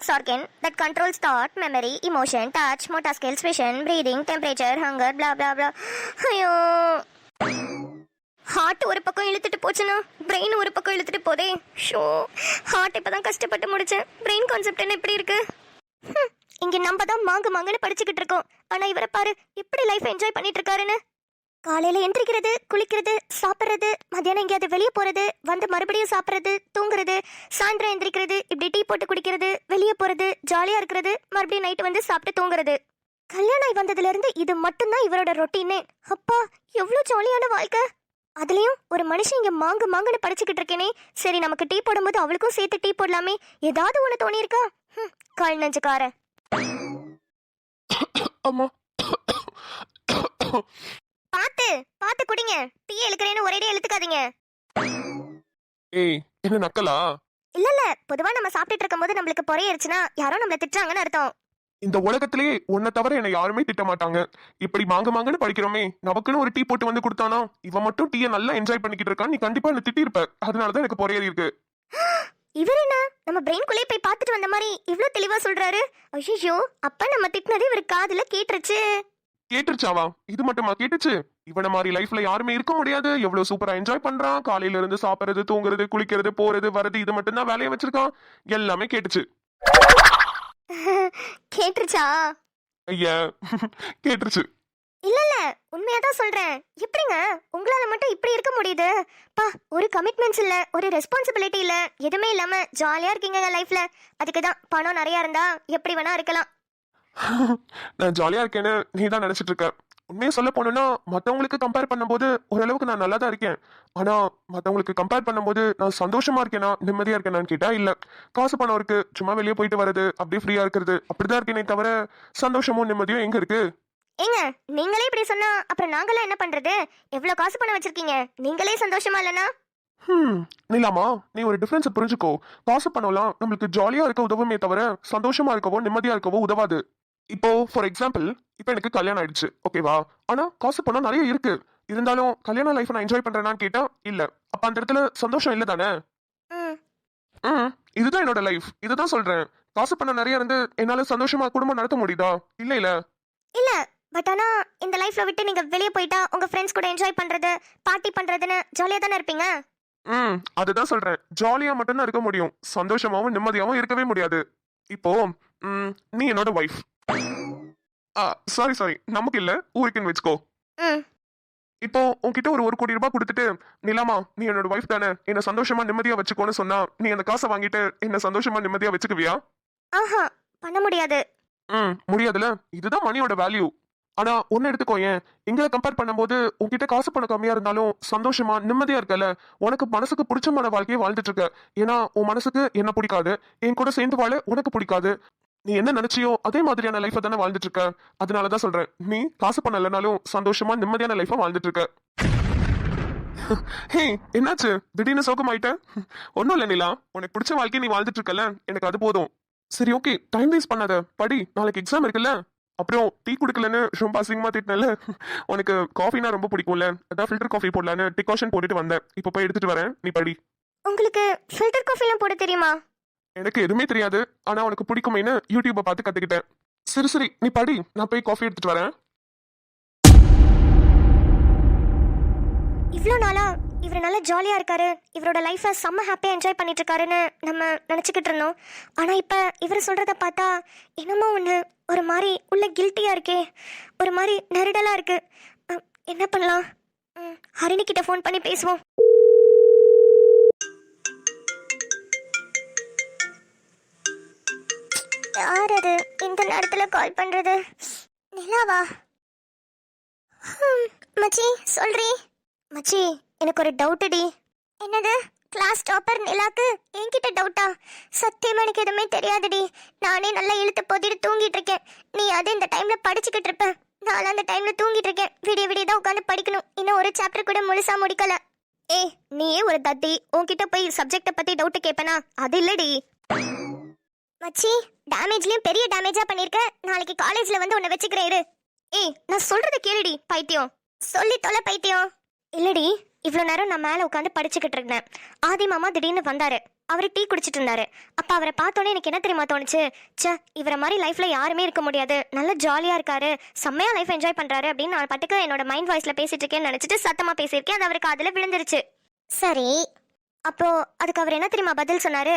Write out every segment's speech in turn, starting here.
autonomic organ that controls thought, memory, emotion, touch, motor skills, vision, breathing, temperature, hunger, blah blah blah. ஐயோ, heart ஒரு பக்கம் இழுத்துட்டு போச்சுன்னா brain ஒரு பக்கம் இழுத்துட்டு போதே. ஷோ, ஹார்ட் இப்பதான் கஷ்டப்பட்டு முடிச்சேன். பிரெயின் கான்செப்ட் என்ன இப்படி இருக்கு? இங்க நம்ம தான் மாங்குன்னு படிச்சுக்கிட்டு இருக்கோம். ஆனா இவரை பாரு எப்படி லைஃப் என்ஜாய் பண்ணிட்டு இருக்காருன்னு. காலையில எந்திரிக்கிறது, குளிக்கிறது, சாப்பிட்றது, மத்தியானம் எங்கேயாவது வெளியே போறது, வந்து மறுபடியும் சாப்பிட்றது, தூங்குறது, சாயந்தரம் எந்திரிக்கிறது, இப்படி டீ போட்டு குடிக்கிறது, வெளியே போறது, ஜாலியா இருக்கிறது, மறுபடியும் நைட்டு வந்து சாப்பிட்டு தூங்குறது. கல்யாணம் ஆகி வந்ததுல இருந்து இது மட்டும்தான் இவரோட ரொட்டீனே. அப்பா, எவ்வளவு ஜாலியான வாழ்க்கை. அதுலயும் ஒரு மனுஷன் இங்க மாங்குன்னு படிச்சுக்கிட்டு இருக்கேனே. சரி, நமக்கு டீ போடும்போது அவளுக்கும் சேர்த்து டீ போடலாமே, ஏதாவது ஒண்ணு தோணி இருக்கா? கால் நெஞ்சுக்கார. பாத்து பாத்து குடிங்க. டீ இழுக்கிறேன்னு ஒரேடியா இழுத்துக்காதீங்க. ஏய், என்ன நக்கலா? இல்ல, பொதுவா நம்ம சாப்பிட்டுட்டு இருக்கும்போது நம்மளுக்கு பொறையரிச்சுனா யாரோ நம்மள திட்டுறாங்கன்னு அர்த்தம். இந்த உலகத்திலேயே உன்னை தவிர என்னை யாருமே திட்ட மாட்டாங்க. இப்படி மாங்குன்னு படிக்கிறோமே, நமக்குன்னு ஒரு டீ போட்டு வந்து கொடுத்தானா, இவன் மட்டும் டீயை நல்லா என்ஜாய் பண்ணிக்கிட்டு இருக்கான். நீ கண்டிப்பா என்ன திட்டி இருப்ப. அதனாலதான் எனக்கு பொறையறி இருக்கு. இவர் என்ன நம்ம பிரெயின்குள்ளே போய் பார்த்துட்டு வந்த மாதிரி இவ்ளோ தெளிவா சொல்றாரு? ஐயோ, அப்ப நம்ம திட்டினது இவர் காதுல கேட்டுருச்சு. கேட்டுருச்சாவா? இது மட்டுமா கேட்டுச்சு? இவன மாதிரி லைஃப்ல யாருமே இருக்க முடியாது. எவ்வளவு சூப்பரா என்ஜாய் பண்றான். காலையில இருந்து சாப்பிடுறது, தூங்குறது, குளிக்கிறது, போறது, வரது, இது மட்டும் தான் வேலையை வச்சிருக்கான். எல்லாமே கேட்டுச்சு. கேட்டுருச்சா? ஐயா, கேட்டுருச்சு. இல்ல, உண்மையாதான் சொல்றேன். எப்படிங்க உங்களால மட்டும் இப்படி இருக்க முடியுது? பா, ஒரு கமிட்மெண்ட்ஸ் இல்ல, ஒரு ரெஸ்பான்சிபிலிட்டி இல்ல, எதுவுமே இல்லாம ஜாலியா இருக்கீங்க லைஃப்ல. அதுக்குதான் பணம் நிறைய இருந்தா எப்படி வேணா இருக்கலாம். நான் ஜாலியா இருக்கேன்னு நீ தான் நினைச்சிட்டு இருக்க. உண்மையை சொல்ல போனோம்னா, மத்தவங்களுக்கு கம்பேர் பண்ணும்போது ஓரளவுக்கு நான் நல்லா தான் இருக்கேன். ஆனா மத்தவங்களுக்கு கம்பேர் பண்ணும்போது நான் சந்தோஷமா இருக்கேனா, நிம்மதியா இருக்கேனான்னு கேட்டா இல்ல. காசு பணம் இருக்கு, சும்மா வெளியே போயிட்டு வர்றது, அப்படியே ஃப்ரீயா இருக்கிறது, அப்படிதான் இருக்கேனே தவிர சந்தோஷமும் நிம்மதியும் எங்க இருக்கு? ஏங்க, நீங்களே இப்படி சொன்னா அப்புறம் நாங்களாம் என்ன பண்றது? எவ்வளவு காசு பணம் வச்சிருக்கீங்க, நீங்களே சந்தோஷமா இல்லனா? நிலாமா, நீ ஒரு டிஃபரன்ஸ் புரிஞ்சுக்கோ. காசு பணம்லாம் நம்மளுக்கு ஜாலியா இருக்க உதவுமே தவிர சந்தோஷமா இருக்கவோ நிம்மதியா இருக்கவோ உதவாது. இப்போ ஃபார் எக்ஸாம்பிள், இப்போ எனக்கு கல்யாணம் ஆயிடுச்சு, ஓகேவா? ஆனா காசு பணம் நிறைய இருக்கு. இருந்தாலும் கல்யாண லைஃப் நான் என்ஜாய் பண்றேனான்னு கேட்டா இல்ல. அப்ப அந்த இடத்துல சந்தோஷம் இல்ல தானே? இதுதான் என்னோட லைஃப். இதுதான் சொல்றேன். காசு பணம் நிறைய இருந்து என்னால சந்தோஷமா குடும்பம் நடத்த முடியுதா? இல்ல இல்ல இல்ல. பட் ஆனா இந்த லைஃப்ல விட்டு நீங்க வெளியே போயிட்டா உங்க ஃப்ரெண்ட்ஸ் கூட என்ஜாய் பண்றது, பார்ட்டி பண்றதுன்னு ஜாலியா தானே இருப்பீங்க. அதுதான் சொல்றேன். ஜாலியா மட்டும்தான் இருக்க முடியும், சந்தோஷமாவும் நிம்மதியாவும் இருக்கவே முடியாது. இப்போ நீ என்னோட வைஃப். சாரி, நமக்கு இல்ல, ஊருக்குன்னு வச்சுக்கோ. இப்போ உன்கிட்ட ஒரு 1 கோடி ரூபாய் கொடுத்துட்டு, நிலாமா நீ என்னோட வைஃப் தானே, என்ன சந்தோஷமா நிம்மதியா வச்சுக்கோன்னு சொன்னா, நீ அந்த காசை வாங்கிட்டு என்ன சந்தோஷமா நிம்மதியா வச்சுக்குவியா? ஆஹா, பண்ண முடியாது. முடியாதுல. இதுதான் மணியோட வேல்யூ. ஆனா ஒன்னு எடுத்துக்கோ, ஏன் எங்களை கம்பேர் பண்ணும்போது உன்கிட்ட காசு பணம் கம்மியா இருந்தாலும் சந்தோஷமா நிம்மதியா இருக்கல. உனக்கு மனசுக்கு பிடிச்சமான வாழ்க்கையை வாழ்ந்துட்டு இருக்க. ஏன்னா உன் மனசுக்கு என்ன பிடிக்காது, என் கூட சேர்ந்து வாழ உனக்கு பிடிக்காது. நீ என்ன நினைச்சியோ அதே மாதிரியான லைஃப தானே வாழ்ந்துட்டு இருக்க. அதனாலதான் சொல்றேன், நீ காசு பணம் இல்லைனாலும் சந்தோஷமா நிம்மதியான லைஃப வாழ்ந்துட்டு இருக்க. ஹே, என்னாச்சு திடீர்னு சோகமாயிட்ட? ஒன்னும் இல்ல நிலா, உனக்கு பிடிச்ச வாழ்க்கையை நீ வாழ்ந்துட்டு இருக்கல, எனக்கு அது போதும். சரி, ஓகே, டைம் வேஸ்ட் பண்ணாத, படி, நாளைக்கு எக்ஸாம் இருக்குல்ல. அப்புறம் டீ குடுக்கலன்னு ரொம்ப அசிங்கமா திட்டினல. உனக்கு காஃபினா ரொம்ப பிடிக்கும்ல, அதான் ஃபில்டர் காஃபி போடலான்னு டிகாஷன் போட்டுட்டு வந்தேன். இப்போ போய் எடுத்துட்டு வரேன், நீ படி. உங்களுக்கு ஃபில்டர் காஃபிலாம் போட தெரியுமா? எனக்கு எதுவுமே தெரியாது, ஆனா உனக்கு பிடிக்குமேன்னு யூடியூபை பார்த்து கத்துக்கிட்டேன். சரி, நீ படி, நான் போய் காஃபி எடுத்துட்டு வரேன். இவ்வளோ நாளா இவர் நல்லா ஜாலியா இருக்காரு, இவரோட லைஃபை செம்ம ஹாப்பியா என்ஜாய் பண்ணிட்டு இருக்காருன்னு நம்ம நினைச்சுக்கிட்டு இருந்தோம். ஆனா இப்ப இவர் சொல்றத பார்த்தா என்னமோ ஒண்ணு ஒரு மாதிரி உள்ள கில்ட்டியா இருக்கே, ஒரு மாதிரி நெருடலா இருக்கு. என்ன பண்ணலாம்? ஹரிணி கிட்ட ஃபோன் பண்ணி பேசுவோம். யார் அது இந்த நேரத்துல கால் பண்றது? நிலாவா? மச்சி, சொல்றீ மச்சி, எனக்கு ஒரு டவுட்டுடி. என்னது? கிளாஸ் டாப்பர் நிலாக்கு என்கிட்ட டவுட்டா? சத்தியமா எனக்கு எதுவுமே தெரியாதுடி. நானே நல்லா இழுத்து போதிட்டு தூங்கிட்டு இருக்கேன். நீ அது இந்த டைம்ல படிச்சுக்கிட்டு இருப்ப, நான் அந்த டைம்ல தூங்கிட்டு இருக்கேன். விடிய தான் உட்காந்து படிக்கணும். இன்னும் ஒரு சாப்டர் கூட முழுசா முடிக்கல. ஏய், நீயே ஒரு தத்தி, உன்கிட்ட போய் சப்ஜெக்ட பத்தி டவுட் கேட்பனா? அது இல்லடி மச்சி. டேமேஜ்லயும் பெரிய டேமேஜா பண்ணிருக்க. நாளைக்கு காலேஜ்ல வந்து உன்னை வச்சுக்கிறேன் இரு. ஏய், நான் சொல்றத கேளுடி பைத்தியம். சொல்லி தொலை பைத்தியம். இல்லடி, இவ்வளவு நேரம் நான் மேல உட்காந்து படிச்சுக்கிட்டு இருந்தேன். ஆதி மாமா திடீர்னு வந்தாரு. அவர் டீ குடிச்சிட்டு இருந்தாரு. அப்போ அவரை பார்த்தோன்னே எனக்கு என்ன தெரியுமா தோணுச்சு, ச்சே இவரை மாதிரி லைஃப்பில் யாருமே இருக்க முடியாது, நல்ல ஜாலியாக இருக்காரு, செம்மையாக லைஃப் என்ஜாய் பண்ணுறாரு அப்படின்னு நான் பாட்டுக்கு என்னோட மைண்ட் வாய்ஸில் பேசிட்டு இருக்கேன்னு நினச்சிட்டு சத்தமாக பேசியிருக்கேன். அது அவருக்கு அதில் விழுந்துருச்சு. சரி, அப்போ அதுக்கு அவர் என்ன தெரியுமா பதில் சொன்னாரு,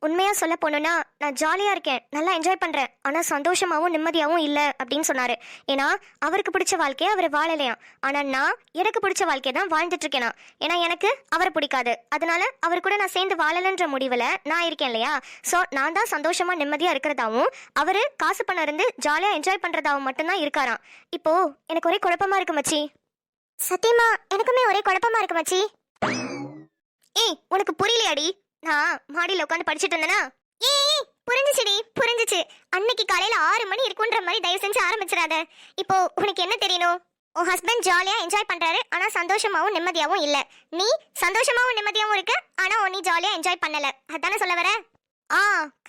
உண்மையாக சொல்ல போனோன்னா நான் ஜாலியாக இருக்கேன், நல்லா என்ஜாய் பண்ணுறேன், ஆனால் சந்தோஷமாகவும் நிம்மதியாகவும் இல்லை அப்படின்னு சொன்னார். ஏன்னா அவருக்கு பிடிச்ச வாழ்க்கையை அவர் வாழலையாம், ஆனால் நான் எனக்கு பிடிச்ச வாழ்க்கையை தான் வாழ்ந்துட்டு இருக்கேனா. ஏன்னா எனக்கு அவரை பிடிக்காது, அதனால அவர் கூட நான் சேர்ந்து வாழலைன்ற முடிவில் நான் இருக்கேன் இல்லையா. ஸோ நான் தான் சந்தோஷமாக நிம்மதியாக இருக்கிறதாவும் அவர் காசு பணம் இருந்து ஜாலியாக என்ஜாய் பண்ணுறதாவும் மட்டும்தான் இருக்காராம். இப்போ எனக்கு ஒரே குழப்பமா இருக்கு மச்சி. சத்தியமா எனக்குமே ஒரே குழப்பமா இருக்கு மச்சி. ஏய் உனக்கு புரியலையாடி, நான் மாடியில் உட்காந்து படிச்சுட்டு இருந்தேனா. ஏய் புரிஞ்சிச்சுடி புரிஞ்சிச்சு. அன்னைக்கு காலையில 6 மணி இருக்குன்ற மாதிரி தயவு செஞ்சு ஆரம்பிச்சிடாத. இப்போ உனக்கு என்ன தெரியணும், உன் ஹஸ்பண்ட் ஜாலியா என்ஜாய் பண்றாரு ஆனா சந்தோஷமாவும் நிம்மதியாவும் இல்ல. நீ சந்தோஷமாவும் நிம்மதியாவும் இருக்க ஆனா நீ ஜாலியா என்ஜாய் பண்ணல, அதானே சொல்ல வர?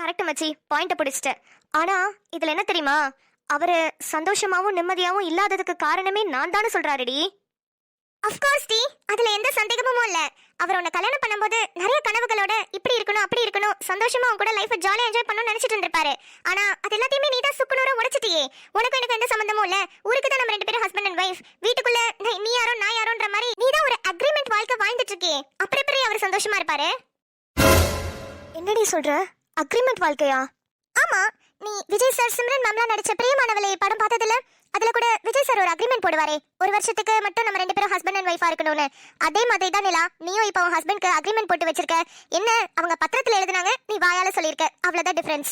கரெக்ட் மச்சி, பாயிண்ட பிடிச்சிட்ட. ஆனா இதுல என்ன தெரியுமா, அவரு சந்தோஷமாவும் நிம்மதியாவும் இல்லாததுக்கு காரணமே நான் தானே சொல்றாருடி. அஃப்கோர்ஸ் டி, அதுல எந்த சந்தேகமும் இல்ல. அவர் உன்னை கல்யாணம் பண்ணும்போது நிறைய கனவுகளோட இப்படி இருக்கணும் அப்படி இருக்கணும் சந்தோஷமா உன் கூட லைஃபை ஜாலியா என்ஜாய் பண்ணணும்னு நினைச்சிட்டு இருந்திருப்பாரு. ஆனா அது எல்லாத்தையுமே நீ தான் சுக்குநூறா உடைச்சிட்டியே. உனக்கு எனக்கு எந்த சம்பந்தமும் இல்ல, ஊருக்கு தான் நம்ம 2 பேரும் ஹஸ்பண்ட் அண்ட் வைஃப், வீட்டுக்குள்ள நீ யாரோ நான் யாரோன்ற மாதிரி நீ தான் ஒரு அக்ரிமெண்ட் வாழ்க்கை வாழ்ந்துட்டு இருக்கே. அப்புறம் எப்படி அவர் சந்தோஷமா இருப்பாரு? என்னடி சொல்ற, அக்ரிமெண்ட் வாழ்க்கையா? ஆமா, நீ விஜய் சார் சிம்ரன் மேம்லாம் நடிச்ச பிரியமானவளே படம் பார்த்ததுல, அதுல கூட விஜய் சார் ஒரு அக்ரிமெண்ட் போடுவாரே, 1 வருஷத்துக்கு மட்டும் நம்ம 2 பேரும் ஹஸ்பண்ட் அண்ட் வைஃபா இருக்கணும்னு. அதே மாதிரி தான் நிலா, நீயும் இப்போ உன் ஹஸ்பண்ட்க்கு அக்ரிமெண்ட் போட்டு வச்சிருக்க. என்ன அவங்க பத்திரத்துல எழுதுனாங்க, நீ வாயால சொல்லியிருக்க, அவ்வளவுதான் டிஃபரன்ஸ்.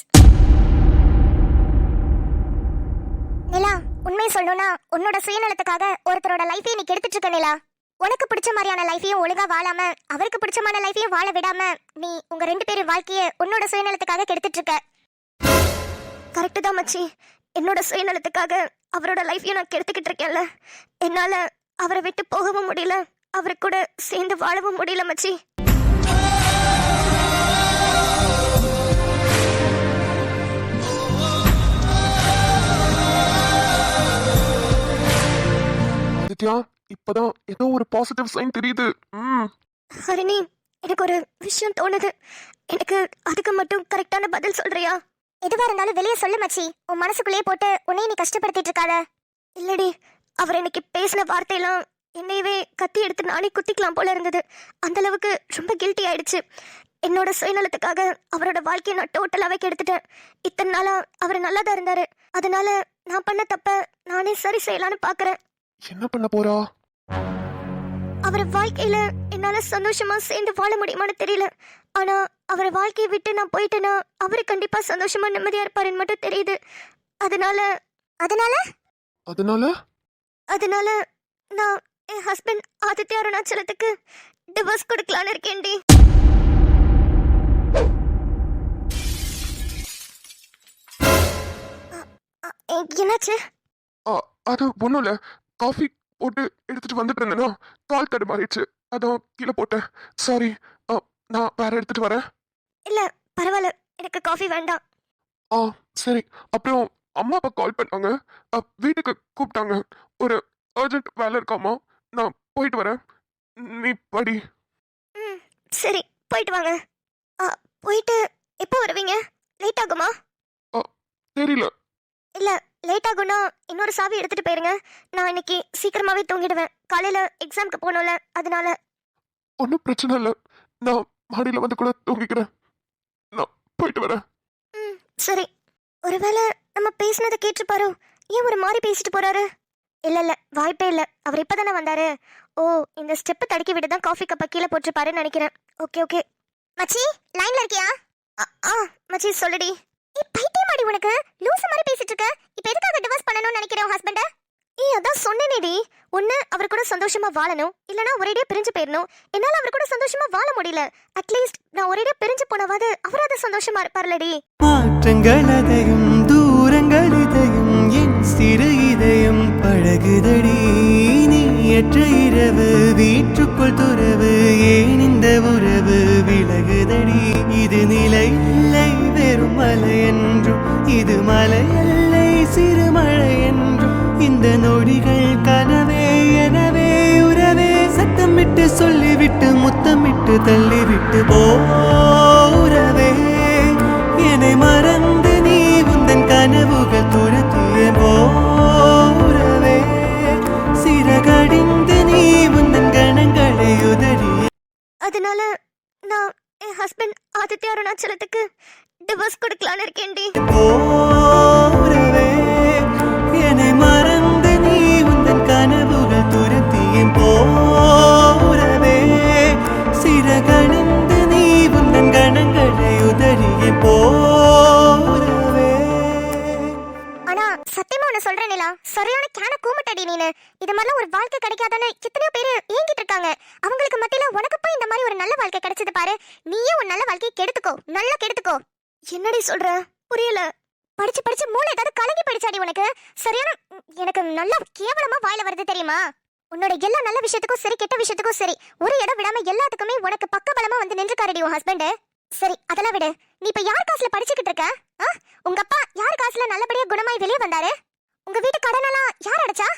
நிலா உண்மையை சொல்லணும்னா உன்னோட சுயநலத்துக்காக ஒருத்தரோட லைஃபையும் நீ கெடுத்துட்டு இருக்க நிலா. உனக்கு பிடிச்ச மாதிரியான லைஃபையும் ஒழுங்கா வாழாம அவருக்கு பிடிச்சமான லைஃபையும் வாழ விடாம நீ உங்க 2 பேரும் வாழ்க்கையை உன்னோட சுயநலத்துக்காக கெடுத்துட்டு இருக்க. கரெக்டு தான் மச்சி, என்னோட சுயநலத்துக்காக அவரோட லைஃப்பையும் நான் கெடுத்துக்கிட்டு இருக்கேன்ல. என்னால அவரை விட்டு போகவும் முடியல, அவரு கூட சேர்ந்து வாழவும் முடியல மச்சி. ஆதித்யா, இப்பதான் ஏதோ ஒரு பாசிட்டிவ் சைன் தெரியுது. ஹரிணி, எனக்கு ஒரு விஷயம் தோணுது, எனக்கு அதுக்கு மட்டும் கரெக்டான பதில் சொல்றியா? எதுவா இருந்தாலும் வெளியே சொல்லு மச்சி, உன் மனசுக்குள்ளேயே போட்டு உன்னை நீ கஷ்டப்படுத்திட்டு இருக்காத. இல்லடி, அவர் இன்னைக்கு பேசின வார்த்தையெல்லாம் என்னையவே கத்தி எடுத்து நானே குத்திக்கலாம் போல இருந்தது. அந்த அளவுக்கு ரொம்ப கில்ட்டி ஆயிடுச்சு. என்னோட சுயநலத்துக்காக அவரோட வாழ்க்கையை நான் டோட்டலாவே கெடுத்துட்டேன். இத்தனை நாளா அவர் நல்லா தான் இருந்தாரு, அதனால நான் பண்ண தப்ப நானே சரி செய்யலான்னு பாக்குறேன். என்ன பண்ண போறா? அவர் வாழ்க்கையில என்னால சந்தோஷமா சேர்ந்து வாழ முடியுமான்னு தெரியல. ஆனா அவர் வாழ்க்கையை விட்டு நான் போயிட்டேன்னா அவரு கண்டிப்பா சந்தோஷமா நிம்மதியா இருப்பாருன்னு மட்டும் தெரியுது. அதனால அதனால அதனால அதனால நான் என் ஹஸ்பண்ட் ஆதித்ய அருணாச்சலத்துக்கு டிவோர்ஸ் கொடுக்கலான்னு இருக்கேன்டி. என்னாச்சு? அது ஒண்ணும் இல்ல, காஃபி போட்டு எடுத்துட்டு வந்துட்டு இருந்தேனா கால் தடுமாறிடுச்சு, அதான் கீழே போட்டேன். சாரி, நான் வேற எடுத்துட்டு வரேன். இல்ல பரவாயில்ல, எனக்கு காஃபி வேண்டாம். சரி. அப்புறம் அம்மா அப்பா கால் பண்ணாங்க, வீட்டுக்கு கூப்பிட்டாங்க, ஒரு அர்ஜென்ட் வேலை இருக்காமா, நான் போயிட்டு வரேன், நீ படி. சரி போயிட்டு வாங்க. போயிட்டு எப்போ வருவீங்க? லேட் ஆகுமா? தெரியல. இல்ல லேட் ஆகும்னா இன்னொரு சாவி எடுத்துட்டு போயிருங்க, நான் இன்னைக்கு சீக்கிரமாவே தூங்கிடுவேன், காலையில எக்ஸாம்க்கு போகணும்ல, அதனால. ஒன்றும் பிரச்சனை இல்லை, நான் மாடியில் வந்து கூட தூங்கிக்கிறேன், நான் போயிட்டு வரேன். சரி. ஒருவேளை நம்ம பேசினதை கேட்டுப்பாரோ, ஏன் ஒரு மாதிரி பேசிட்டு போறாரு? இல்ல வாய்ப்பே இல்ல, அவர் இப்பதானே வந்தாரு. ஓ, இந்த ஸ்டெப் தடுக்கி விட்டு தான் காஃபி கப்ப கீழே போட்டுருப்பாருன்னு நினைக்கிறேன். ஓகே மச்சி, லைன்ல இருக்கியா? மச்சி சொல்லுடி. பைத்தியம் மாடி, உனக்கு லூசு மாதிரி பேசிட்டு இருக்க. இப்போ எதுக்காக டிவோர்ஸ் பண்ணணும்னு நினைக்கிறேன் உன் ஹஸ்பண்ட? அதான் சொன்னேனேடி, ஒண்ணு அவர் கூட சந்தோஷமா வாழணும், இல்லனா ஒரேடியா பிரிஞ்சு போயிடணும். என்னால அவர் கூட சந்தோஷமா வாழ முடியல. அட்லீஸ்ட் நான் ஒரேடியா பிரிஞ்சு போனவாது அவராத சந்தோஷமா இருப்பார்லடி. மாற்றங்கள் அதையும் தூரங்கள் இதையும் என் சிறு இதயம் பழகுதடி. நீயற்ற இரவு வீட்டுக்குள் துறவு, ஏன் இந்த உறவு விலகுதடி. இது நிலை இல்லை வெறும் மலை என்றும், இது மலை இல்லை சிறு மழை என்றும், இந்த நொடிகள் கனவே எனவே உறவே. சத்தமிட்டு சொல்லிவிட்டு முத்தமிட்டு தள்ளிவிட்டு போ. உறவே என்னை மறந்து நீ உந்தன் கனவுகள் துரத்திய உறவே சிறகடிந்து நீ உந்தன் கணங்களை உதறிய அதனால நான் என் ஹஸ்பண்ட் ஆதித்ய அருணாச்சலத்துக்கு டிவோர்ஸ் கொடுக்கலான்னு இருக்கேன்டி. உறவே என்னை மறந்து நீ உந்தன் கனவுகள் துரத்திய உறவே சிறகடிந்து நீ உந்தன் கணங்களை உதறிய உறவே. ஆனா சத்தியமா ஒண்ணு சொல்றேன் நிலா, சரியான கேன கூமட்டடி நீனு. இது மாதிரிலாம் ஒரு வாழ்க்கை கிடைக்காதான்னு எத்தனையோ பேரு ஏங்கிட்டு இருக்காங்க. அவங்களுக்கு மத்தியில உனக்கு போய் இந்த மாதிரி ஒரு நல்ல வாழ்க்கை கிடைச்சது பாரு. நீயே ஒரு நல்ல வாழ்க்கையை கெடுத்துக்கோ, நல்லா கெடுத்துக்கோ. என்னடி சொல்ற? புரியல. படிச்சு படிச்சு மூளை ஏதாவது கலங்கி படிச்சாடி உனக்கு? சரியான எனக்கு நல்லா கேவலமா வாயில வருது தெரியுமா? உன்னோட எல்லா நல்ல விஷயத்துக்கும் சரி கெட்ட விஷயத்துக்கும் சரி ஒரு இடம் விடாம எல்லாத்துக்குமே உனக்கு பக்கபலமா வந்து நின்றுக்காரடி உன் ஹஸ்பண்ட். சரி அதெல்லாம் விடு. நீ இப்ப யார் காசுல படிச்சுக்கிட்டு இருக்க? உங்க அப்பா யார் காசுல நல்லபடியா குணமாய் வெளியே வந்தாரு? உங்க வீட்டு கடனெல்லாம் யார் அடைச்சா?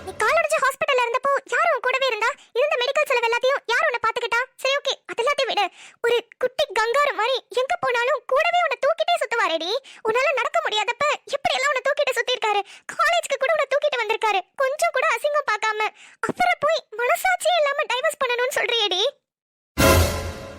நீ கால் உடைஞ்சு ஹாஸ்பிட்டல்ல இருந்தப்போ யார் உன் கூடவே இருந்தா? இருந்த மெடிக்கல் செலவு எல்லாத்தையும் யார் உன்னை பாத்துக்கிட்டா? சரி ஓகே அதெல்லாத்தையும் விடு. ஒரு குட்டி கங்காரு மாதிரி எங்க போனாலும் கூடவே உன்னை தூக்கிட்டே சுத்துவாரேடி. உன்னால நடக்க முடியாதப்ப எப்படி எல்லாம் உன்னை தூக்கிட்டு சுத்தி இருக்காரு. காலேஜ்க்கு கூட உன்னை தூக்கிட்டு வந்திருக்காரு. கொஞ்சம் கூட அசிங்கம் பார்க்காம. அப்புறம் போய் மனசாட்சியே இல்லாம டைவர்ஸ் பண்ணணும்னு சொல்றியேடி.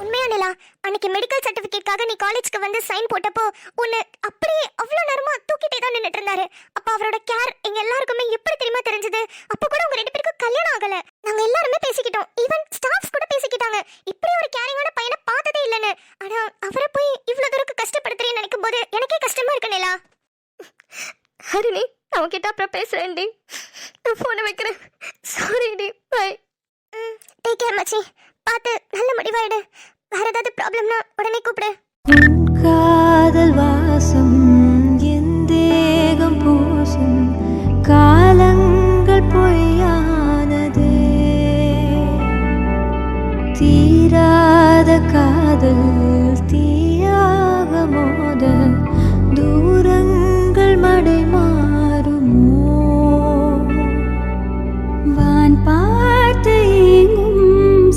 உண்மையா நிலா, அன்னைக்கு மெடிக்கல் சர்டிபிகேட்காக நீ காலேஜ்க்கு வந்து சைன் போட்டப்போ உன்னை அப்படியே அவ்வளவு நேரமா தூக்கிட்டே தான் நின்னுட்டு இருந்தாரு. அப்ப அவரோட கேர் எங்க எல்லாருக்குமே எப்படி தெரியுமா தெரிஞ்சது? அப்ப கூட உங்க 2 பேருக்கும் கல்யாணம் ஆகல. நாங்க எல்லாருமே பேசிக்கிட்டோம். ஈவன் ஸ்டாஃப்ஸ் கூட பேசிக்கிட்டாங்க. இப்படி ஒரு கேரிங்கான பையனை பார்த்ததே இல்லைன்னு. ஆனா அவரை போய் இவ்வளவு தூரம் கஷ்டப்படுத்துறேன்னு நினைக்கும் போது எனக்கே கஷ்டமா இருக்கு நிலா. ஹரிணி, நான் உன்கிட்ட அப்புறம் பேசுறேன்டி. நான் போனை வைக்கிறேன். சாரிடி. பை. டேக் கேர் மச்சி. பார்த்து நல்ல முடிவாயிடு. வேற ஏதாவது ப்ராப்ளம்னா உடனே கூப்பிடு. காதல் வாசம் என் தேகம் பூசும் காலங்கள் பொய்யானதே தீராத காதல் தீயாக மோத தூரங்கள் மடை மாறுமோ வான் பார்த்து எங்கும்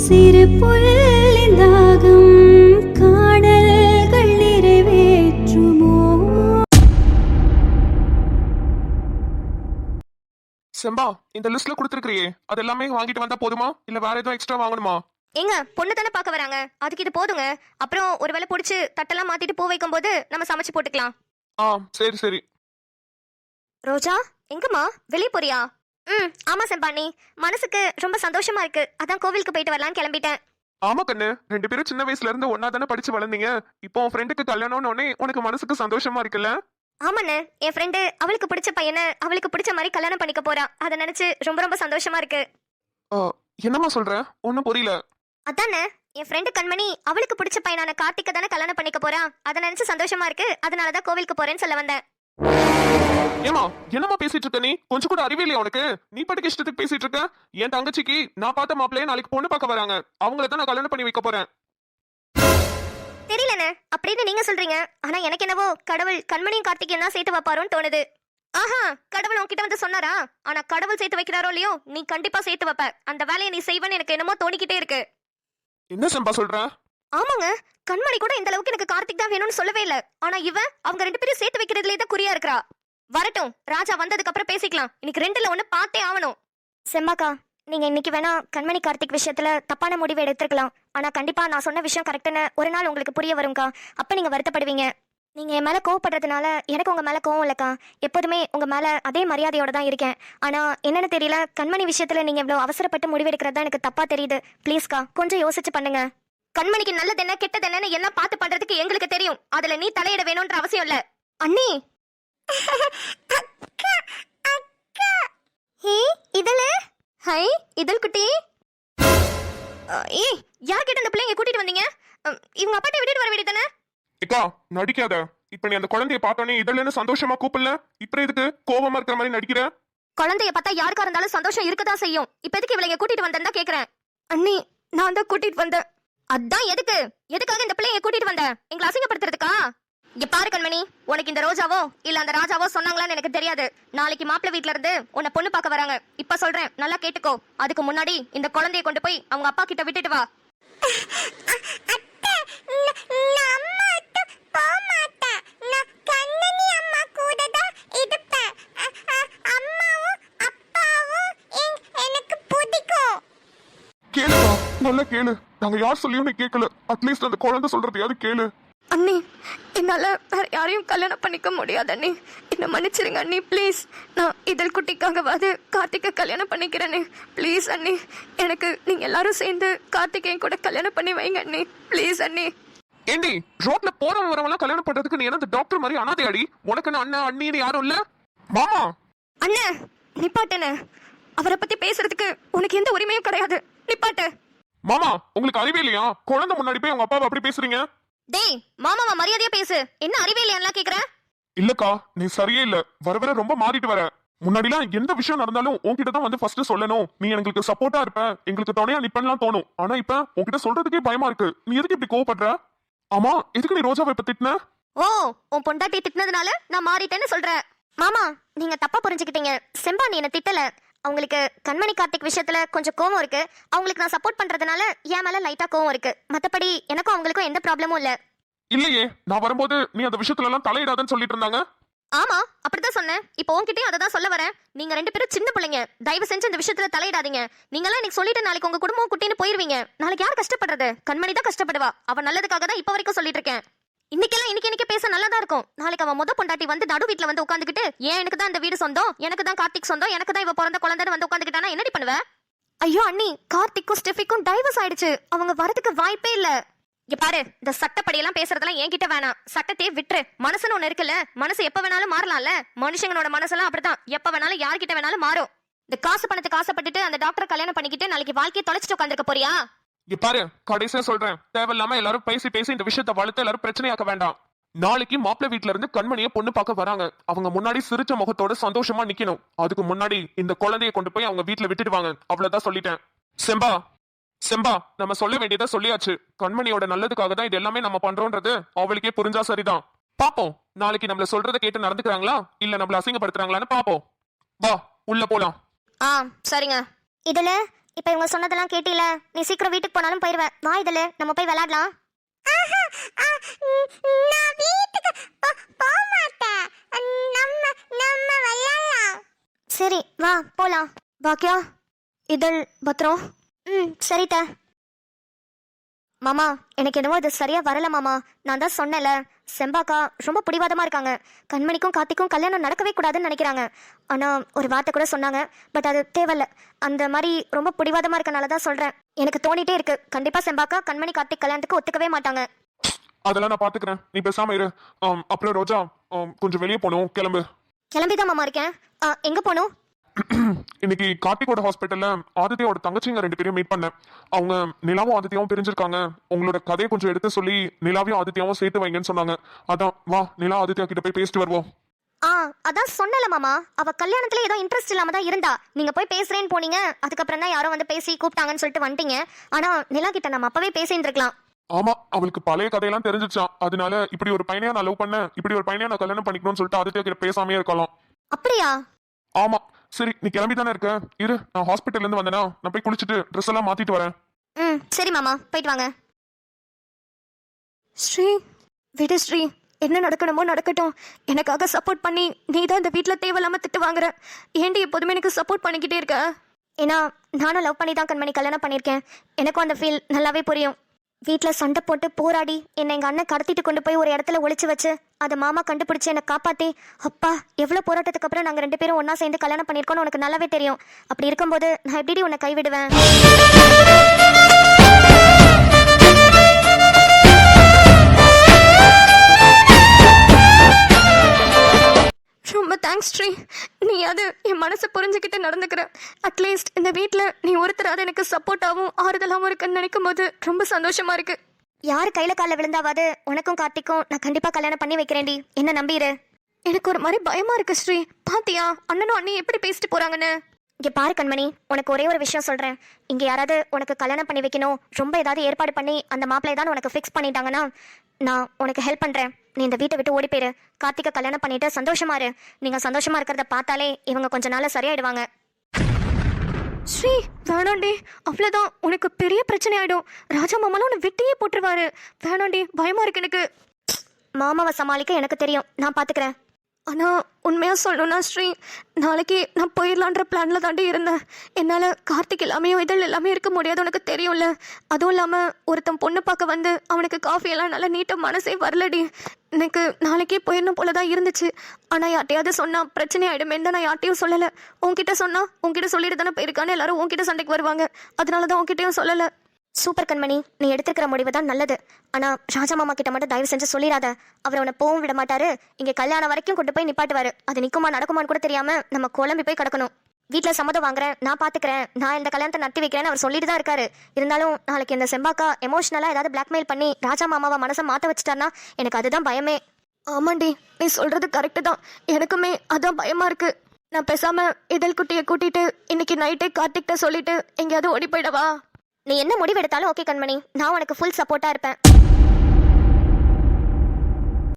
சிறு புல்லின் தாகம் காணல்கள் நிறைவேற்றுமோ. செம்பா, இந்த லிஸ்ட்ல கொடுத்துருக்கிறியே அது எல்லாமே வாங்கிட்டு வந்தா போதுமா இல்ல வேற எதுவும் எக்ஸ்ட்ரா வாங்கணுமா? ஏங்க பொண்ணு தானே பார்க்க வராங்க, அதுக்கு இது போதுங்க. அப்புறம் ஒருவேளை பிடிச்சி தட்டெல்லாம் மாத்திட்டு பூ வைக்கும் போது நம்ம சமைச்சு போட்டுக்கலாம். சரி சரி. ரோஜா எங்கம்மா, வெளியே போறியா? ஆமா செம்பாணி, மனசுக்கு ரொம்ப சந்தோஷமா இருக்கு. அதான் கோவிலுக்கு போயிட்டு வரலான்னு கிளம்பிட்டேன். ஆமா கண்ணு, 2 பேரும் சின்ன வயசுல இருந்து ஒன்னா தானே படிச்சு வளர்ந்தீங்க. இப்போ உன் ஃப்ரெண்டுக்கு கல்யாணம்னு உடனே உனக்கு மனசுக்கு சந்தோஷமா இருக்குல்ல? ஆமாண்ணே, என் ஃப்ரெண்டு அவளுக்கு பிடிச்ச பையனை அவளுக்கு பிடிச்ச மாதிரி கல்யாணம் பண்ணிக்க போறா. அதை நினைச்சு ரொம்ப ரொம்ப சந்தோஷமா இருக்கு. என்னம்மா சொல்ற? ஒன்னும் புரியல. அதானே, என் ஃப்ரெண்டு கண்மணி அவளுக்கு பிடிச்ச பையனான கார்த்திக்க தானே கல்யாணம் பண்ணிக்க போறா. அதை நினைச்சு சந்தோஷமா இருக்கு. அதனாலதான் கோவிலுக்கு போறேன்னு சொல்ல வந்தேன். ஏமா என்னமா பேசிட்டு இருக்க? நீ கொஞ்சம் கூட அறிவே இல்லையா உனக்கு? நீ பாட்டுக்கு இஷ்டத்துக்கு பேசிட்டு இருக்க. என் தங்கச்சிக்கு நான் பார்த்த மாப்பிள்ளையே நாளைக்கு பொண்ணு பார்க்க வராங்க. அவங்கள தான் நான் கல்யாணம் பண்ணி வைக்க போறேன். தெரியலண்ணே, அப்படின்னு நீங்க சொல்றீங்க. ஆனா எனக்கு என்னவோ கடவுள் கண்மணியும் கார்த்திகையும் தான் சேர்த்து வைப்பாரோன்னு தோணுது. ஆஹா, கடவுள் உன்கிட்ட வந்து சொன்னாரா? ஆனா கடவுள் சேர்த்து வைக்கிறாரோ இல்லையோ, நீ கண்டிப்பா சேர்த்து வைப்ப. அந்த வேலையை நீ செய்வன்னு எனக்கு என்னமோ தோணிக்கிட்டே இருக்கு. என்ன செம்பா சொல்ற? ஆமாங்க, கண்மணி கூட இந்த அளவுக்கு எனக்கு கார்த்திக் தான் வேணும்னு சொல்லவே இல்ல. ஆனா இவன் அவங்க 2 பேரும் சேர்த்து வைக்கிறதுலே தான் குறியா இருக்கா. வரட்டும், ராஜா வந்ததுக்கு அப்புறம் பேசிக்கலாம். இன்னைக்கு 2ல 1 பார்த்தே ஆகணும். செம்பாக்கா, நீங்க இன்னைக்கு வேணா கண்மணி கார்த்திக் விஷயத்துல தப்பான முடிவு எடுத்துக்கலாம். ஆனா கண்டிப்பா நான் சொன்ன விஷயம் கரெக்ட்னு ஒரு நாள் உங்களுக்கு புரிய வரும்க்கா. அப்ப நீங்க வருத்தப்படுவீங்க. நீங்க என் மேல கோவப்படுறதுனால எனக்கு உங்க மேல கோவம் இல்லக்கா. எப்போதுமே உங்க மேல அதே மரியாதையோட தான் இருக்கேன். ஆனா என்னன்னு தெரியல, கண்மணி விஷயத்துல நீங்க இவ்வளவு அவசரப்பட்டு முடிவெடுக்கிறதா எனக்கு தப்பா தெரியுது. ப்ளீஸ்க்கா, கொஞ்சம் யோசிச்சு பண்ணுங்க. கண்மணிக்கு நல்லது என்ன கெட்டது என்னன்னு எல்லாம் பார்த்து பண்றதுக்கு எங்களுக்கு தெரியும். அதுல நீ தலையிட வேணும்ன்ற அவசியம் இல்ல. அண்ணி இதழ ஹை இதழ் குட்டி. ஏய், யார்கிட்ட அந்த பிள்ளைங்க கூட்டிட்டு வந்தீங்க? இவங்க அப்பாட்ட விட்டுட்டு வர வேண்டியதானே? ஏக்கா நடிக்காத. இப்ப நீ அந்த குழந்தைய பார்த்தோன்னே இதழ்னு சந்தோஷமா கூப்பிடல. இப்ப எதுக்கு கோபமா இருக்கிற மாதிரி நடிக்கிற? குழந்தைய பார்த்தா யாருக்கா இருந்தாலும் சந்தோஷம் இருக்கதான் செய்யும். இப்ப எதுக்கு இவளைங்க கூட்டிட்டு வந்தேன்னு கேக்குறேன். அண்ணி, நான் தான் கூட்டிட்டு வந்தேன். அதான் எதுக்கு? எதுக்காக இந்த பிள்ளைய கூட்டிட்டு வந்த? எங்களை அசிங்கப்படுத்துறதுக்கா? இங்க பாரு கண்மணி, உனக்கு இந்த ரோஜாவோ இல்ல அந்த ராஜாவோ சொன்னாங்களான்னு எனக்கு தெரியாது. நாளைக்கு மாப்பிள்ளை வீட்ல இருந்து உன்னை பொண்ணு பார்க்க வராங்க. இப்ப சொல்றேன், நல்லா கேட்டுக்கோ. அதுக்கு முன்னாடி இந்த குழந்தைய கொண்டு போய் அவங்க அப்பா கிட்ட விட்டுட்டு வா. நல்லா கேளு. நாங்க யார் சொல்லியும் நீ கேட்கல. அட்லீஸ்ட் அந்த குழந்தை சொல்றதையாவது கேளு. அண்ணி, என்னால வேற யாரையும் கல்யாணம் பண்ணிக்க முடியாது அண்ணி. என்ன மன்னிச்சிருங்க அண்ணி, ப்ளீஸ். நான் இதழ் குட்டிக்காகவாது கார்த்திகை கல்யாணம் பண்ணிக்கிறேன்னு ப்ளீஸ் அண்ணி. எனக்கு நீங்க எல்லாரும் சேர்ந்து கார்த்திகேயன் கூட கல்யாணம் பண்ணி வைங்க அண்ணி, ப்ளீஸ் அண்ணி. ஏண்டி, ரோட்ல போறவங்க வரவங்க கல்யாணம் பண்றதுக்கு நீ என்ன டாக்டர் மாதிரி அனாதையாடி? உனக்கு அண்ணன் அண்ணின்னு யாரும் இல்ல? மாமா அண்ணே, நிப்பாட்டுன்னு. அவரை பத்தி பேசுறதுக்கு உனக்கு எந்த உரிமையும் கிடையாது. நிப்பாட்டு. மாமா, உங்களுக்கு அறிவே இல்லையா? குழந்தை முன்னாடி போய் உங்க அப்பாவை அப்படி பேசுறீங்க? டேய் மாமாவா, மரியாதையா பேசு. என்ன அறிவே இல்லையான்லாம் கேக்குற? இல்லக்கா, நீ சரியே இல்ல. வர வர ரொம்ப மாறிட்டு வர. முன்னாடிலாம் எந்த விஷயம் நடந்தாலும் உன்கிட்ட தான் வந்து ஃபர்ஸ்ட் சொல்லணும். நீ எங்களுக்கு சப்போர்ட்டா இருப்ப, எங்களுக்கு துணையா நிப்பன்லாம் தோணும். ஆனா இப்ப உன்கிட்ட சொல்றதுக்கே பயமா இருக்கு. நீ எதுக்கு இப்படி கோவப்படுற? ஆமா, எதுக்கு நீ ரோஜாவை இப்ப திட்டின? ஓ, உன் பொண்டாட்டி திட்டினதுனால நான் மாறிட்டேன்னு சொல்ற. மாமா, நீங்க தப்பா புரிஞ்சுக்கிட்டீங்க. செம்பா நீ என்ன திட்டல. அவங்களுக்கு கண்மணி கார்த்திக் விஷயத்துல கொஞ்சம் கோவம் இருக்கு. அவங்களுக்கு நான் சப்போர்ட் பண்றதுனால என் மேல லைட்டா கோவம் இருக்கு. மத்தபடி எனக்கும் அவங்களுக்கும் எந்த ப்ராப்ளமும் இல்ல. இல்லையே, நான் வரும்போது நீ அந்த விஷயத்துல எல்லாம் தலையிடாதன்னு சொல்லிட்டு இருந்தாங்க. ஆமா, அப்படிதான் சொன்னேன். இப்போ உன்கிட்டயும் அதை தான் சொல்ல வரேன். நீங்க ரெண்டு பேரும் சின்ன பிள்ளைங்க. தயவு செஞ்சு இந்த விஷயத்துல தலையிடாதீங்க. நீங்களாம் எனக்கு சொல்லிட்டு நாளைக்கு உங்க குடும்பம் குட்டின்னு போயிருவீங்க. நாளைக்கு யார் கஷ்டப்படுறது? கண்மணி தான் கஷ்டப்படுவா. அவன் நல்லதுக்காக தான் இப்ப வரைக்கும் சொல்லிட்டு இருக்கேன். இன்னைக்கு பேச நல்லதா இருக்கும். நாளைக்கு அவன் பொண்டாட்டி வந்து நடு வீட்டுல வந்து உட்காந்துக்கிட்டு, ஏன் எனக்கு தான் இந்த வீடு சொந்தம், எனக்கு தான் கார்த்திக் சொந்தம், எனக்கு தான் இவ பிறந்த குழந்தைன்னு வந்து உட்காந்துக்கிட்டானா என்னடி பண்ணுவ? ஐயோ அண்ணி, கார்த்திக்கும் ஸ்டெஃபிக்கும் டைவர்ஸ் ஆயிடுச்சு. அவங்க வரதுக்கு வாய்ப்பே இல்ல. இங்க பாரு, இந்த சட்டப்படி எல்லாம் பேசுறதெல்லாம் என்கிட்ட வேணாம். சட்டத்தையே விட்டுரு. மனசுன்னு ஒண்ணு இருக்குல்ல, மனசு எப்ப வேணாலும் மாறலாம்ல. மனுஷங்களோட மனசெல்லாம் அப்படிதான், எப்ப வேணாலும் யார்கிட்ட வேணாலும் மாறும். இந்த காசு பணத்துக்கு ஆசைப்பட்டுட்டு அந்த டாக்டர் கல்யாணம் பண்ணிக்கிட்டு நாளைக்கு வாழ்க்கையை தொலைச்சிட்டு உட்காந்துருக்க போறியா? இங்க பாரு, கடைசியா சொல்றேன், தேவையில்லாம எல்லாரும் பேசி இந்த விஷயத்த வளர்த்து எல்லாரும் பிரச்சனையாக்க வேண்டாம். நாளைக்கு மாப்பிள்ளை வீட்டுல இருந்து கண்மணியை பொண்ணு பார்க்க வராங்க. அவங்க முன்னாடி சிரிச்ச முகத்தோட சந்தோஷமா நிக்கணும். அதுக்கு முன்னாடி இந்த குழந்தைய கொண்டு போய் அவங்க வீட்டுல விட்டுடுவாங்க. அவ்வளவுதான் சொல்லிட்டேன். செம்பா, நம்ம சொல்ல வேண்டியதா சொல்லியாச்சு. கண்மணியோட நல்லதுக்காக தான் இது எல்லாமே நம்ம பண்றோம்ன்றது அவளுக்கே புரிஞ்சா சரிதான். பாப்போம், நாளைக்கு நம்மள சொல்றதை கேட்டு நடந்துக்கிறாங்களா இல்ல நம்மள அசிங்கப்படுத்துறாங்களான்னு பாப்போம். வா, உள்ள போலாம். சரிங்க. இதுல இப்ப இவங்க சொன்னதெல்லாம் கேட்டில, நீ சீக்கிரம் வீட்டுக்கு போனாலும் போயிருவேன். வா, இதுல நம்ம போய் விளையாடலாம். நான் வீட்டுக்கு போக மாட்டேன். நம்ம விளையாடலாம். சரி வா போலாம். பாக்கியா, இதழ் பத்திரம். சரிட்ட. மாமா, எனக்கு என்னவோ இது சரியா வரல மாமா. நான் தான் சொன்னேன்ல, செம்பாக்கா ரொம்ப பிடிவாதமா இருக்காங்க. கண்மணிக்கும் கார்த்திக்கும் கல்யாணம் நடக்கவே கூடாதுன்னு நினைக்கிறாங்க. ஆனா ஒரு வார்த்தை கூட சொன்னாங்க, பட் அது தேவையில்ல. அந்த மாதிரி ரொம்ப பிடிவாதமா இருக்கனால தான் சொல்றேன். எனக்கு தோணிட்டே இருக்கு, கண்டிப்பா செம்பாக்கா கண்மணி கார்த்திக் கல்யாணத்துக்கு ஒத்துக்கவே மாட்டாங்க. அதெல்லாம் நான் பாத்துக்கிறேன், நீ பேசாம இரு. அப்புறம் ரோஜா, கொஞ்சம் வெளியே போகணும், கிளம்பு. கிளம்பிதான் மாமா இருக்கேன். எங்க போகணும்? இன்னைக்கு கார்த்திகோட ஹாஸ்பிட்டல்ல ஆதித்யாவோட தங்கச்சிங்க 2 பேரையும் மீட் பண்ணேன். அவங்க நிலாவும் ஆதித்யாவும் பிரிஞ்சிருக்காங்க. உங்களோட கதையை கொஞ்சம் எடுத்து சொல்லி நிலாவையும் ஆதித்யாவும் சேர்த்து வைங்கன்னு சொன்னாங்க. அதான் வா, நிலா ஆதித்யா கிட்ட போய் பேசிட்டு வருவோம். அதான் சொன்னல மாமா, அவ கல்யாணத்துல ஏதோ இன்ட்ரெஸ்ட் இல்லாம தான் இருந்தா. நீங்க போய் பேசுறேன்னு போனீங்க, அதுக்கப்புறம் தான் யாரோ வந்து பேசி கூப்பிட்டாங்கன்னு சொல்லிட்டு வந்துட்டீங்க. ஆனா நிலா கிட்ட நம்ம அப்பவே பேசிட்டு இருக்கலாம். ஆமா, அவளுக்கு பழைய கதையெல்லாம் தெரிஞ்சிச்சான். அதனால இப்படி ஒரு பையனையா நான் லவ் பண்ணேன், இப்படி ஒரு பையனையா நான் கல்யாணம் பண்ணிக்கணும்னு சொல்லிட்டு ஆதித்யா கிட்ட பேசாமே இருக்கலாம். அப்படியா? ஆமா. சரி, நீ கிளம்பி தானே இருக்க? இரு, நான் ஹாஸ்பிட்டல்ல இருந்து வந்தேனா, நான் போய் குளிச்சுட்டு ட்ரெஸ் எல்லாம் மாத்திட்டு வரேன். சரி மாமா, போயிட்டு வாங்க. ஸ்ரீ, விடு ஸ்ரீ, என்ன நடக்கணுமோ நடக்கட்டும். எனக்காக சப்போர்ட் பண்ணி நீ தான் இந்த வீட்டில் தேவையில்லாம திட்டு வாங்குற. ஏண்டி எப்போதுமே எனக்கு சப்போர்ட் பண்ணிக்கிட்டே இருக்க? ஏன்னா நானும் லவ் பண்ணி தான் கண்மணி கல்யாணம் பண்ணியிருக்கேன். எனக்கும் அந்த ஃபீல் நல்லாவே புரியும். வீட்டில் சண்டை போட்டு போராடி என்னை எங்கள் அண்ணன் கடத்திட்டு கொண்டு போய் ஒரு இடத்துல ஒளிச்சு வச்சு அதை மாமா கண்டுபிடிச்சி என்னை காப்பாற்றி, அப்பா எவ்வளோ போராட்டத்துக்கு அப்புறம் நாங்கள் 2 பேரும் ஒன்றா சேர்ந்து கல்யாணம் பண்ணியிருக்கோன்னு உனக்கு நல்லாவே தெரியும். அப்படி இருக்கும்போது நான் எப்படி உன்னை கைவிடுவேன்? ரொம்ப தேங்க்ஸ் ஸ்ரீ. நீ அது என் மனசை புரிஞ்சுக்கிட்டு நடந்துக்கிற. அட்லீஸ்ட் இந்த வீட்டில் நீ ஒருத்தராவது எனக்கு சப்போர்ட்டாகவும் ஆறுதலாகவும் இருக்குன்னு நினைக்கும் போது ரொம்ப சந்தோஷமா இருக்கு. யார் கையில் காலில் விழுந்தாவது உனக்கும் கார்த்திக்கும் நான் கண்டிப்பாக கல்யாணம் பண்ணி வைக்கிறேன்டி, என்ன நம்பிடு. எனக்கு ஒரு மாதிரி பயமா இருக்கு ஸ்ரீ. பாத்தியா அண்ணனும் அண்ணி எப்படி பேசிட்டு போறாங்கன்னு? இங்கே பாரு கண்மணி, உனக்கு ஒரே ஒரு விஷயம் சொல்கிறேன். இங்கே யாராவது உனக்கு கல்யாணம் பண்ணி வைக்கணும், ரொம்ப ஏதாவது ஏற்பாடு பண்ணி அந்த மாப்பிள்ளை தான் உனக்கு ஃபிக்ஸ் பண்ணிட்டாங்கன்னா நான் உனக்கு ஹெல்ப் பண்ணுறேன். நீ இந்த வீட்டை விட்டு ஓடி போயிரு. கார்த்திகை கல்யாணம் பண்ணிட்டு சந்தோஷமா இரு. நீங்கள் சந்தோஷமா இருக்கிறத பார்த்தாலே இவங்க கொஞ்ச நாள் சரியாயிடுவாங்க. ஸ்ரீ, வேணாண்டி, அவ்வளோதான், உனக்கு பெரிய பிரச்சனை ஆயிடும். ராஜா மாமாலாம் உன்னை விட்டையே போட்டுருவாரு. வேணாண்டி, பயமா இருக்கு எனக்கு. மாமாவை சமாளிக்க எனக்கு தெரியும், நான் பார்த்துக்கிறேன். ஆனால் உண்மையாக சொல்லணும்னா ஸ்ரீ, நாளைக்கு நான் போயிடலான்ற பிளானில் தாண்டி இருந்தேன். என்னால் கார்த்திக் எல்லாமே இதழ் எல்லாமே இருக்க முடியாது, உனக்கு தெரியும்ல. அதுவும் இல்லாமல் ஒருத்தன் பொண்ணு பார்க்க வந்து அவனுக்கு காஃபியெல்லாம் நல்லா நீட்டாக மனசே வரலடி. எனக்கு நாளைக்கே போயிடணும் போல தான் இருந்துச்சு. ஆனால் யார்ட்டையாவது சொன்னால் பிரச்சனை ஆகிடுமேன்னு தான் நான் யார்ட்டையும் சொல்லலை. உன்கிட்ட சொன்னால் உன்கிட்ட சொல்லிட்டு தானே போயிருக்கான்னு எல்லாரும் உன்கிட்ட சண்டைக்கு வருவாங்க. அதனால தான் உன்கிட்டயும் சொல்லலை. சூப்பர் கண்மணி, நீ எடுத்துக்கிற முடிவு தான் நல்லது. ஆனால் ராஜா மாமா கிட்ட மட்டும் தயவு செஞ்சு சொல்லிடாத. அவர் உன்னை போகவும் விட மாட்டாரு, இங்கே கல்யாணம் வரைக்கும் கொண்டு போய் நிப்பாட்டுவாரு. அது நிற்குமா நடக்குமான்னு கூட தெரியாம நம்ம குழம்பி போய் கிடக்கணும். வீட்டில் சம்மதம் வாங்குறேன், நான் பார்த்துக்கிறேன், நான் இந்த கல்யாணத்தை நடத்தி வைக்கிறேன்னு அவர் சொல்லிட்டு தான் இருக்காரு. இருந்தாலும் நாளைக்கு இந்த செம்பாக்கா எமோஷனலாக ஏதாவது பிளாக்மெயில் பண்ணி ராஜா மாமாவை மனசை மாற்ற வச்சுட்டாருன்னா எனக்கு அதுதான் பயமே. ஆமாண்டி, நீ சொல்றது கரெக்டு தான். எனக்குமே அதான் பயமா இருக்கு. நான் பேசாம இதழ் குட்டியை கூட்டிட்டு இன்னைக்கு நைட்டே கார்த்திக்கிட்ட சொல்லிட்டு எங்கேயாவது ஓடி போயிடவா? நீ என்ன முடிவு எடுத்தாலும் ஓகே கண்மணி, நான் உனக்கு ஃபுல் சப்போர்ட்டா இருப்பேன்.